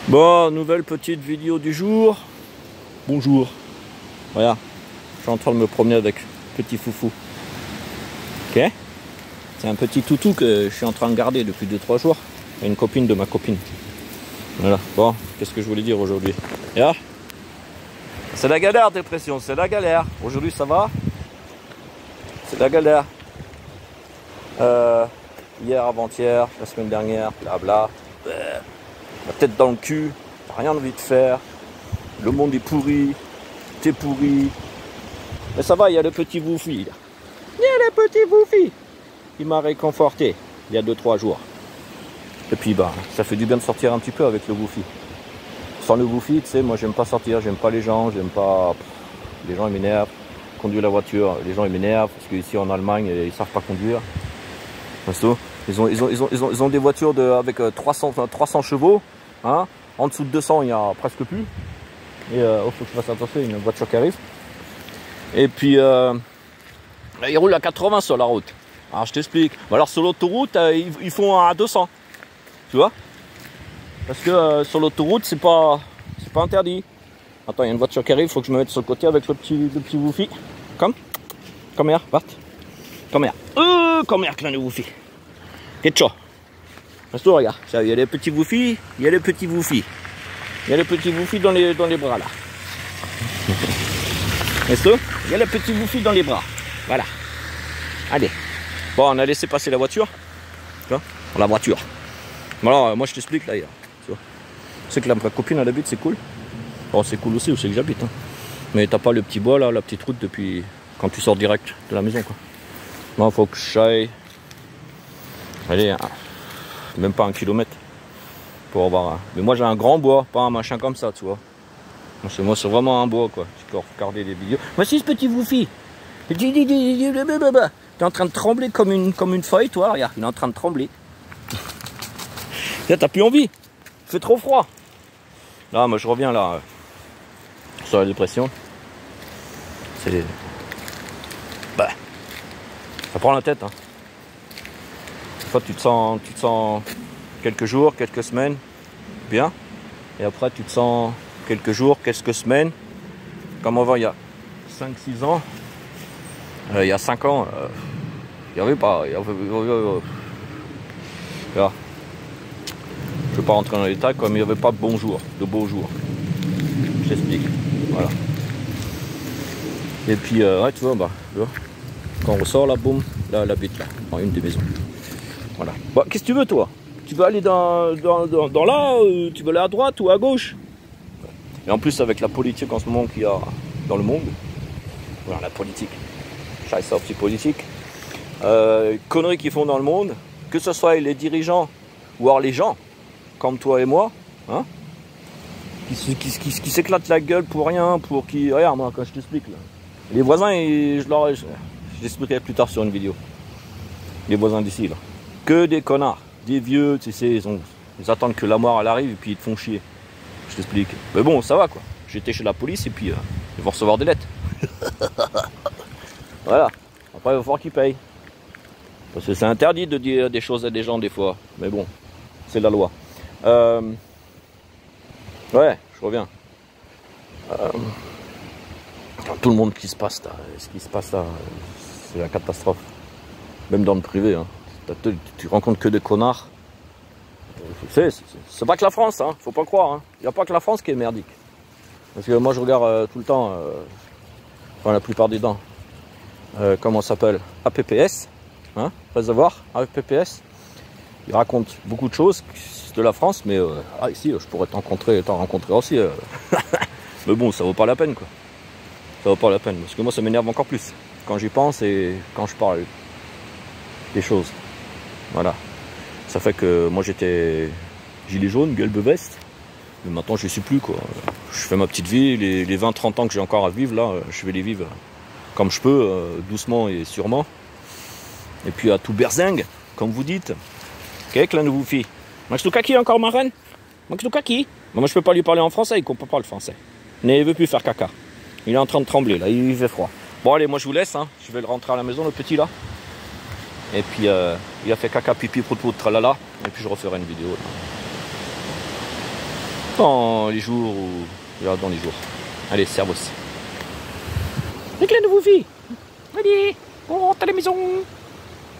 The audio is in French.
Bon, nouvelle petite vidéo du jour. Bonjour. Voilà, je suis en train de me promener avec petit foufou. Ok. C'est un petit toutou que je suis en train de garder depuis 2-3 jours. Et une copine de ma copine. Voilà. Bon, qu'est-ce que je voulais dire aujourd'hui? C'est la galère, dépression, c'est la galère. Aujourd'hui, ça va? C'est la galère. Hier, avant-hier, la semaine dernière, blabla. La tête dans le cul, t'as rien envie de faire. Le monde est pourri, t'es pourri. Mais ça va, il y a le petit Woufi. Il y a le petit Woufi qui m'a réconforté il y a 2-3 jours. Et puis bah, ça fait du bien de sortir un petit peu avec le Woufi. Sans le Woufi, tu sais, moi j'aime pas sortir, j'aime pas les gens, j'aime pas... Les gens ils m'énervent. Conduire la voiture, les gens ils m'énervent parce qu'ici en Allemagne ils savent pas conduire. Ils ont des voitures avec 300 chevaux. Hein, en dessous de 200 il n'y a presque plus. Et faut que je fasse attention, il y a une voiture qui arrive. Et puis ils roulent à 80 sur la route. Alors je t'explique. Alors sur l'autoroute ils font à 200. Tu vois? Parce que sur l'autoroute c'est pas interdit. Attends, il y a une voiture qui arrive, il faut que je me mette sur le côté avec le petit Woufi. Comme hier, Bart. Comme hier, kleine Woufi. Qu'est-ce que Reste regarde, il y a les petits Woufi, il y a les petits Woufi. Il y a les petits Woufi dans les bras là. Reste, il y a les petits Woufi dans les bras. Voilà. Allez. Bon, on a laissé passer la voiture. Tu vois? La voiture. Bon, alors, moi je t'explique là. Tu vois? C'est que la copine à l'habite, c'est cool. Bon, c'est cool aussi où c'est que j'habite. Hein. Mais t'as pas le petit bois là, la petite route depuis quand tu sors direct de la maison quoi. Moi, faut que j'aille. Allez, même pas 1 kilomètre pour avoir. Mais moi j'ai un grand bois, pas un machin comme ça, tu vois. Moi c'est vraiment un bois quoi. Tu peux regarder des vidéos. Voici ce petit Woufi. T'es en train de trembler comme une feuille, toi. Regarde, il est en train de trembler. T'as plus envie. Il fait trop froid. Là, moi je reviens là sur la dépression. C'est. Bah. Ça prend la tête. Hein. Des fois tu te sens quelques jours, quelques semaines, bien. Et après tu te sens quelques jours, quelques semaines. Comme avant il y a 5-6 ans. Il y a 5 ans, il n'y avait pas. Là. Je ne vais pas rentrer dans les détails, comme il n'y avait pas de beaux jours. Je t'explique. Voilà. Et puis, ouais, tu vois, bah, quand on ressort là, boum, là, elle habite là, dans une des maisons. Voilà. Bah, qu'est-ce que tu veux, toi? Tu veux aller dans là, tu veux aller à droite ou à gauche? Et en plus, avec la politique en ce moment qu'il y a dans le monde, voilà, la politique, scheiß auf die politique, conneries qu'ils font dans le monde, que ce soit les dirigeants ou alors les gens, comme toi et moi, hein, qui s'éclatent la gueule pour rien, pour qui... Regarde, moi, quand je t'explique, là. Les voisins, je l'expliquerai plus tard sur une vidéo. Les voisins d'ici, là. Que des connards, des vieux, tu sais, ils attendent que la mort elle arrive et puis ils te font chier. Je t'explique. Mais bon, ça va quoi. J'étais chez la police et puis ils vont recevoir des lettres. Voilà. Après, il va falloir qu'ils payent. Parce que c'est interdit de dire des choses à des gens des fois. Mais bon, c'est la loi. Ouais, je reviens. Tout le monde qui se passe là, ce qui se passe là, c'est la catastrophe. Même dans le privé. Hein. Tu rencontres que des connards. C'est pas que la France, hein, faut pas croire. Hein. Il n'y a pas que la France qui est merdique. Parce que moi je regarde tout le temps, enfin la plupart des temps, comment ça s'appelle? APPS, hein, réservoir, APPS. Ils racontent beaucoup de choses de la France, mais ici je pourrais t'en rencontrer aussi. Mais bon, ça vaut pas la peine quoi. Ça vaut pas la peine, parce que moi ça m'énerve encore plus quand j'y pense et quand je parle des choses. Voilà. Ça fait que moi j'étais gilet jaune, gueule veste. Mais maintenant je ne suis plus quoi. Je fais ma petite vie, les 20-30 ans que j'ai encore à vivre là, je vais les vivre comme je peux, doucement et sûrement. Et puis à tout berzingue, comme vous dites. Ok, kleine Woufi. Magst du kaki encore ma reine? Magst du kaki? Moi je peux pas lui parler en français, il comprend pas le français. Mais il veut plus faire caca. Il est en train de trembler là, il fait froid. Bon allez, moi je vous laisse, hein. Je vais le rentrer à la maison, le petit là. Et puis il a fait caca, pipi, prout, tralala. Et puis je referai une vidéo. Là. Dans les jours où... Dans les jours. Allez, servos. Avec la nouvelle vie. Allez, on rentre à la maison.